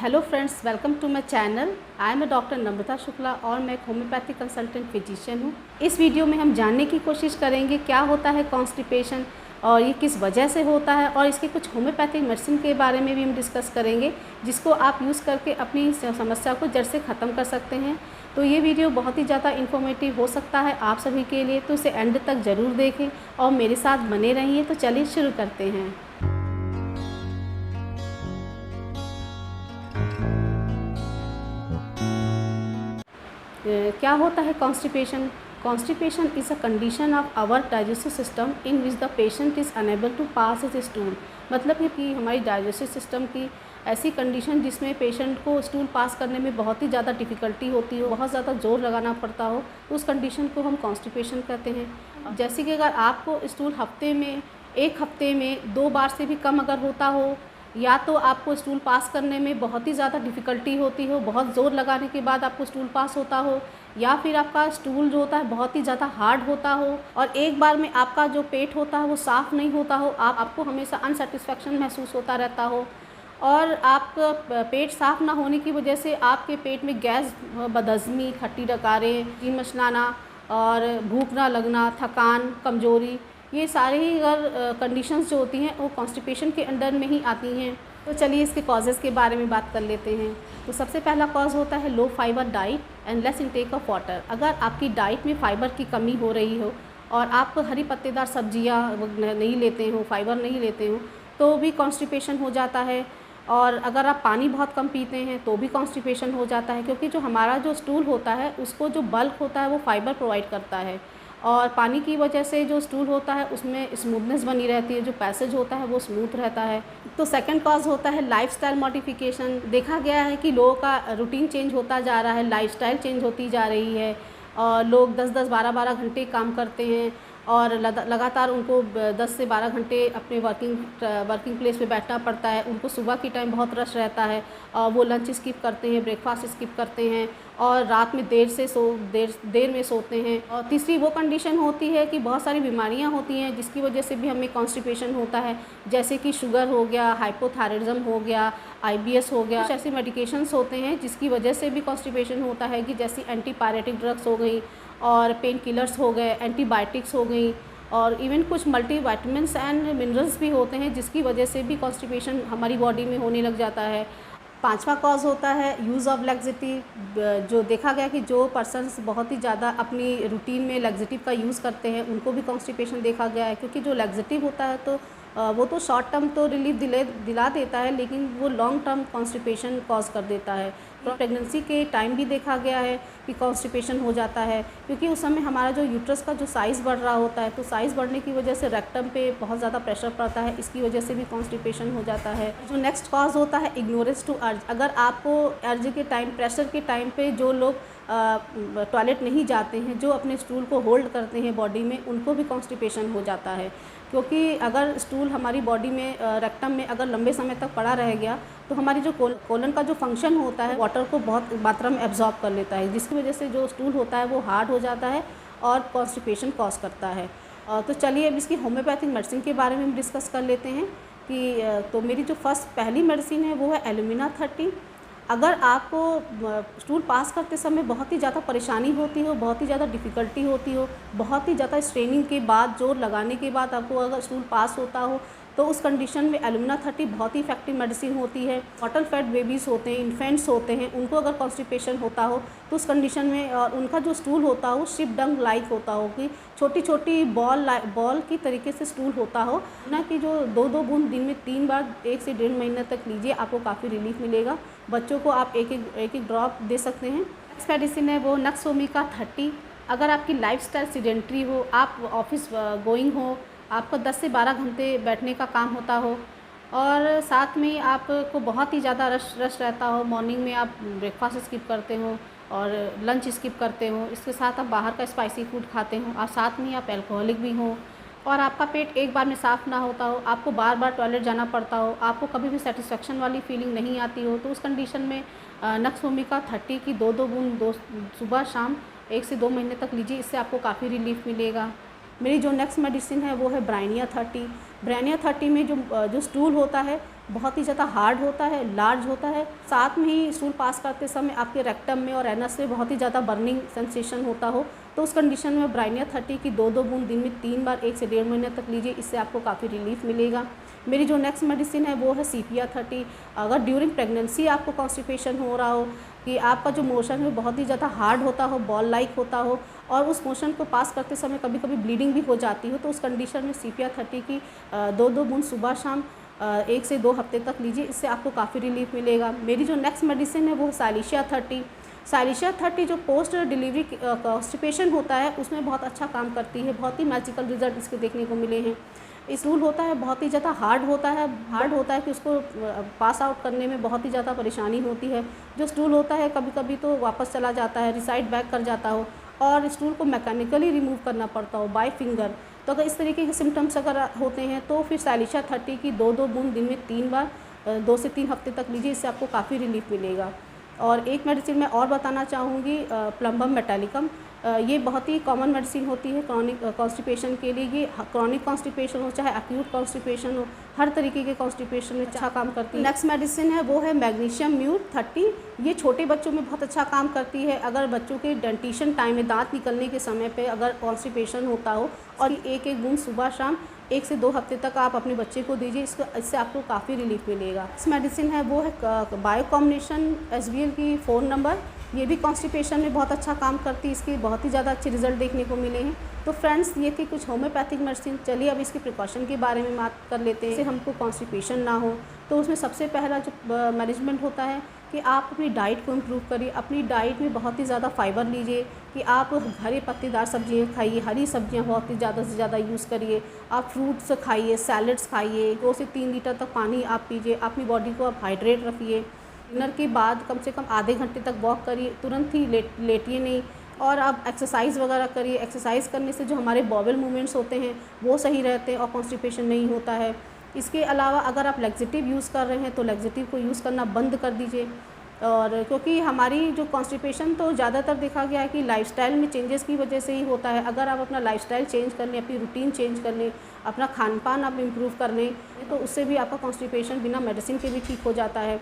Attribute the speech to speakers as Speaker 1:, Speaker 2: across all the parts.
Speaker 1: Hello friends, welcome to my channel. I am doctor Namrata Shukla और मैं एक होम्योपैथिक कंसल्टेंट फिजिशियन हूँ। इस वीडियो में हम जानने की कोशिश करेंगे क्या होता है कॉन्स्टिपेशन और ये किस वजह से होता है, और इसके कुछ होम्योपैथिक मेडिसिन के बारे में भी हम डिस्कस करेंगे जिसको आप यूज़ करके अपनी समस्या को जड़ से ख़त्म कर सकते हैं। तो ये वीडियो बहुत ही ज़्यादा इन्फॉर्मेटिव हो सकता है आप सभी के लिए, तो इसे एंड तक ज़रूर देखें और मेरे साथ बने रहिए। तो चलिए शुरू करते हैं। क्या होता है constipation? Constipation is a condition of our digestive system in which the patient is unable to pass his stool. मतलब है कि हमारी डाइजेस्टिव सिस्टम की ऐसी कंडीशन जिसमें पेशेंट को स्टूल पास करने में बहुत ही ज़्यादा डिफ़िकल्टी होती हो, बहुत ज़्यादा ज़ोर लगाना पड़ता हो, तो उस कंडीशन को हम कॉन्स्टिपेशन कहते हैं। जैसे कि अगर आपको स्टूल एक हफ्ते में 2 बार से भी कम अगर होता हो, या तो आपको स्टूल पास करने में बहुत ही ज़्यादा डिफ़िकल्टी होती हो, बहुत ज़ोर लगाने के बाद आपको स्टूल पास होता हो, या फिर आपका स्टूल जो होता है बहुत ही ज़्यादा हार्ड होता हो और एक बार में आपका जो पेट होता है वो साफ़ नहीं होता हो, आपको हमेशा अनसेटिस्फैक्शन महसूस होता रहता हो, और आपका पेट साफ़ ना होने की वजह से आपके पेट में गैस, बदहज़मी, खट्टी डकारें, जी मचलाना और भूख ना लगना, थकान, कमज़ोरी, ये सारे ही अगर कंडीशंस जो होती हैं वो कॉन्स्टिपेशन के अंडर में ही आती हैं। तो चलिए इसके कॉजेज़ के बारे में बात कर लेते हैं। तो सबसे पहला कॉज होता है low fibre diet and less intake of water. अगर आपकी डाइट में फ़ाइबर की कमी हो रही हो और आप हरी पत्तेदार सब्जियां नहीं लेते हो, फाइबर नहीं लेते हो, तो भी कॉन्स्टिपेशन हो जाता है। और अगर आप पानी बहुत कम पीते हैं तो भी कॉन्स्टिपेशन हो जाता है, क्योंकि जो हमारा जो स्टूल होता है उसको जो बल्क होता है वो फाइबर प्रोवाइड करता है, और पानी की वजह से जो स्टूल होता है उसमें स्मूथनेस बनी रहती है, जो पैसेज होता है वो स्मूथ रहता है। तो सेकंड कॉज होता है लाइफस्टाइल मॉडिफिकेशन। देखा गया है कि लोगों का रूटीन चेंज होता जा रहा है, लाइफस्टाइल चेंज होती जा रही है, और लोग 10-10, 12-12 घंटे काम करते हैं और लगातार उनको 10 से 12 घंटे अपने वर्किंग प्लेस पे बैठना पड़ता है। उनको सुबह की टाइम बहुत रश रहता है और वो लंच स्किप करते हैं, ब्रेकफास्ट स्किप करते हैं और रात में देर में सोते हैं। और तीसरी वो कंडीशन होती है कि बहुत सारी बीमारियां होती हैं जिसकी वजह से भी हमें कॉन्स्टिपेशन होता है, जैसे कि शुगर हो गया, हाइपोथायराइडिज्म हो गया, IBS हो गया। कुछ ऐसे मेडिकेशंस होते हैं जिसकी वजह से भी कॉन्स्टिपेशन होता है, कि जैसे एंटीपायरेटिक ड्रग्स हो गई और पेन किलर्स हो गए, एंटीबायोटिक्स हो गई, और इवन कुछ मल्टीविटामिन्स एंड मिनरल्स भी होते हैं जिसकी वजह से भी कॉन्स्टिपेशन हमारी बॉडी में होने लग जाता है। पांचवा कॉज होता है यूज़ ऑफ लैक्सेटिव। जो देखा गया कि जो पर्सन्स बहुत ही ज़्यादा अपनी रूटीन में लैक्सेटिव का यूज़ करते हैं उनको भी कॉन्स्टिपेशन देखा गया है, क्योंकि जो लैक्सेटिव होता है तो वो तो शॉर्ट टर्म तो रिलीफ दिला देता है, लेकिन वो लॉन्ग टर्म कॉन्स्टिपेशन कॉज कर देता है। तो प्रेगनेंसी के टाइम भी देखा गया है कि कॉन्स्टिपेशन हो जाता है, क्योंकि उस समय हमारा जो यूट्रस का जो साइज़ बढ़ रहा होता है, तो साइज़ बढ़ने की वजह से रेक्टम पे बहुत ज़्यादा प्रेशर पड़ता है, इसकी वजह से भी कॉन्स्टिपेशन हो जाता है। जो नेक्स्ट कॉज होता है इग्नोरेंस टू अर्ज। अगर आपको अर्ज के टाइम, प्रेशर के टाइम पे जो लोग टॉयलेट नहीं जाते हैं, जो अपने स्टूल को होल्ड करते हैं बॉडी में, उनको भी कॉन्स्टिपेशन हो जाता है, क्योंकि अगर स्टूल हमारी बॉडी में रेक्टम में अगर लंबे समय तक पड़ा रह गया तो हमारी जो कोलन का जो फंक्शन होता है वाटर को बहुत मात्रा में एब्जॉर्ब कर लेता है, जिसकी वजह से जो स्टूल होता है वो हार्ड हो जाता है और कॉन्स्टिपेशन कॉज करता है। तो चलिए अब इसकी होम्योपैथिक मेडिसिन के बारे में हम डिस्कस कर लेते हैं कि तो मेरी जो पहली मेडिसिन है वो है एल्यूमिना 30। अगर आपको स्टूल पास करते समय बहुत ही ज़्यादा परेशानी होती हो, बहुत ही ज़्यादा डिफ़िकल्टी होती हो, बहुत ही ज़्यादा स्ट्रेनिंग के बाद, जोर लगाने के बाद आपको अगर स्टूल पास होता हो, तो उस कंडीशन में एल्यूमिना 30 बहुत ही इफेक्टिव मेडिसिन होती है। बॉटल फैट बेबीज़ होते हैं, इन्फेंट्स होते हैं, उनको अगर कॉन्स्टिपेशन होता हो तो उस कंडीशन में उनका जो स्टूल होता हो शिप डंग लाइक होता हो, कि छोटी छोटी बॉल की तरीके से स्टूल होता हो ना, कि जो 2-2 बूंद दिन में 3 बार 1 से 1.5 महीने तक लीजिए, आपको काफ़ी रिलीफ मिलेगा। बच्चों को आप एक ड्रॉप दे सकते हैं। नेक्स्ट मेडिसिन है वो नक्स वोमिका 30। अगर आपकी लाइफस्टाइल सीडेंट्री हो, आप ऑफिस गोइंग हो, आपको 10 से 12 घंटे बैठने का काम होता हो, और साथ में आपको बहुत ही ज़्यादा रश रहता हो, मॉर्निंग में आप ब्रेकफास्ट स्किप करते हो और लंच स्किप करते हो, इसके साथ आप बाहर का स्पाइसी फूड खाते हो, और साथ में आप अल्कोहलिक भी हो, और आपका पेट एक बार में साफ़ ना होता हो, आपको बार बार टॉयलेट जाना पड़ता हो, आपको कभी भी सेटिस्फेक्शन वाली फीलिंग नहीं आती हो, तो उस कंडीशन में नक्स वोमिका 30 की 2-2 बूंद सुबह शाम 1 से 2 महीने तक लीजिए, इससे आपको काफ़ी रिलीफ मिलेगा। मेरी जो नेक्स्ट मेडिसिन है वो है ब्राइनिया 30। ब्राइनिया 30 में जो स्टूल होता है बहुत ही ज़्यादा हार्ड होता है, लार्ज होता है। साथ में ही स्टूल पास करते समय आपके रेक्टम में और एनस में बहुत ही ज़्यादा बर्निंग सेंसेशन होता हो, तो उस कंडीशन में ब्राइनिया 30 की 2-2 बूंद दिन में 3 बार 1 से 1.5 महीने तक लीजिए, इससे आपको काफ़ी रिलीफ मिलेगा। मेरी जो नेक्स्ट मेडिसिन है वो है सीपिया 30। अगर ड्यूरिंग प्रेगनेंसी आपको कॉन्स्टिपेशन हो रहा हो कि आपका जो मोशन है बहुत ही ज़्यादा हार्ड होता हो, बॉल लाइक होता हो और उस मोशन को पास करते समय कभी कभी ब्लीडिंग भी हो जाती हो, तो उस कंडीशन में सीपिया 30 की 2-2 बूंद सुबह शाम 1 से 2 हफ्ते तक लीजिए, इससे आपको काफ़ी रिलीफ मिलेगा। मेरी जो नेक्स्ट मेडिसिन है वो है साइलिशिया 30। साइलिशिया 30 जो पोस्ट डिलीवरी कॉन्स्टिपेशन होता है उसमें बहुत अच्छा काम करती है, बहुत ही मैजिकल रिजल्ट इसके देखने को मिले हैं। स्टूल होता है बहुत ही ज़्यादा हार्ड होता है कि उसको पास आउट करने में बहुत ही ज़्यादा परेशानी होती है। जो स्टूल होता है कभी कभी तो वापस चला जाता है, रिसाइड बैक कर जाता हो और स्टूल को मैकेनिकली रिमूव करना पड़ता हो बाय फिंगर। तो अगर इस तरीके के सिम्टम्स अगर होते हैं तो फिर साइलिशिया 30 की 2-2 बूंद दिन में 3 बार 2 से 3 हफ्ते तक लीजिए, इससे आपको काफ़ी रिलीफ मिलेगा। और एक मेडिसिन मैं और बताना चाहूँगी, प्लम्बम मेटालिकम। ये बहुत ही कॉमन मेडिसिन होती है क्रॉनिक कॉन्स्टिपेशन के लिए। ये क्रॉनिक कॉन्स्टिपेशन हो चाहे एक्यूट कॉन्स्टिपेशन हो, हर तरीके के कॉन्स्टिपेशन में अच्छा काम करती है। नेक्स्ट मेडिसिन है वो है मैग्नीशियम म्यूट 30। ये छोटे बच्चों में बहुत अच्छा काम करती है। अगर बच्चों के डेंटिशन टाइम में दांत निकलने के समय पे अगर कॉन्स्टिपेशन होता हो और 1-1 बूंद सुबह शाम 1 से 2 हफ्ते तक आप अपने बच्चे को दीजिए, इससे आपको काफ़ी रिलीफ मिलेगा। इस मेडिसिन है वो है बायो कॉम्बिनेशन SBL की 4 नंबर। ये भी कॉन्स्टिपेशन में बहुत अच्छा काम करती है, इसके बहुत ही ज़्यादा अच्छे रिजल्ट देखने को मिले हैं। तो फ्रेंड्स ये थी कुछ होम्योपैथिक मेडिसिन। चलिए अब इसके प्रिकॉशन के बारे में बात कर लेते हैं। जैसे हमको कॉन्स्टिपेशन ना हो तो उसमें सबसे पहला जो मैनेजमेंट होता है कि आप अपनी डाइट को इम्प्रूव करिए। अपनी डाइट में बहुत ही ज़्यादा फाइबर लीजिए, कि आप हरे पत्तेदार सब्जियाँ खाइए, हरी सब्जियाँ बहुत ही ज़्यादा से ज़्यादा यूज़ करिए। आप फ्रूट्स खाइए, सैलड्स खाइए, 2 से 3 लीटर तक पानी आप पीजिए। अपनी बॉडी को आप हाइड्रेट रखिए। डिनर के बाद कम से कम आधे घंटे तक वॉक करिए, तुरंत ही लेटिए नहीं। और आप एक्सरसाइज वगैरह करिए। एक्सरसाइज करने से जो हमारे बॉवल मूवमेंट्स होते हैं वो सही रहते हैं और कॉन्स्टिपेशन नहीं होता है। इसके अलावा अगर आप लैक्सेटिव यूज़ कर रहे हैं तो लैक्सेटिव को यूज़ करना बंद कर दीजिए। और क्योंकि हमारी जो कॉन्स्टिपेशन तो ज़्यादातर देखा गया है कि लाइफ़स्टाइल में चेंजेस की वजह से ही होता है। अगर आप अपना लाइफ़स्टाइल चेंज कर लें, अपनी रूटीन चेंज कर लें, अपना खान पान आप इम्प्रूव कर लें, तो उससे भी आपका कॉन्स्टिपेशन बिना मेडिसिन के भी ठीक हो जाता है।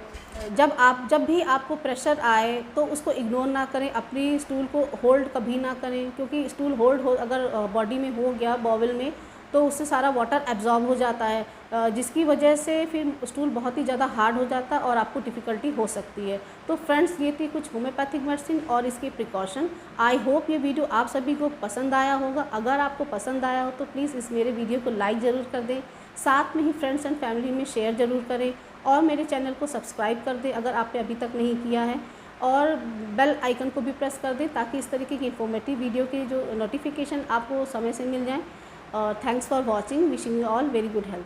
Speaker 1: जब भी आपको प्रेशर आए तो उसको इग्नोर ना करें, अपनी स्टूल को होल्ड कभी ना करें, क्योंकि स्टूल होल्ड हो अगर बॉडी में हो गया बॉवल में तो उससे सारा वाटर एब्जॉर्ब हो जाता है, जिसकी वजह से फिर स्टूल बहुत ही ज़्यादा हार्ड हो जाता है और आपको डिफ़िकल्टी हो सकती है। तो फ्रेंड्स ये थी कुछ होम्योपैथिक मेडिसिन और इसके प्रिकॉशन। आई होप ये वीडियो आप सभी को पसंद आया होगा। अगर आपको पसंद आया हो तो प्लीज़ इस मेरे वीडियो को लाइक ज़रूर कर दें, साथ में ही फ्रेंड्स एंड फैमिली में शेयर ज़रूर करें और मेरे चैनल को सब्सक्राइब कर दें अगर आपने अभी तक नहीं किया है, और बेल आइकन को भी प्रेस कर दें ताकि इस तरीके की इन्फॉर्मेटिव वीडियो की जो नोटिफिकेशन आपको समय से मिल जाए। Thanks for watching. Wishing you all very good health.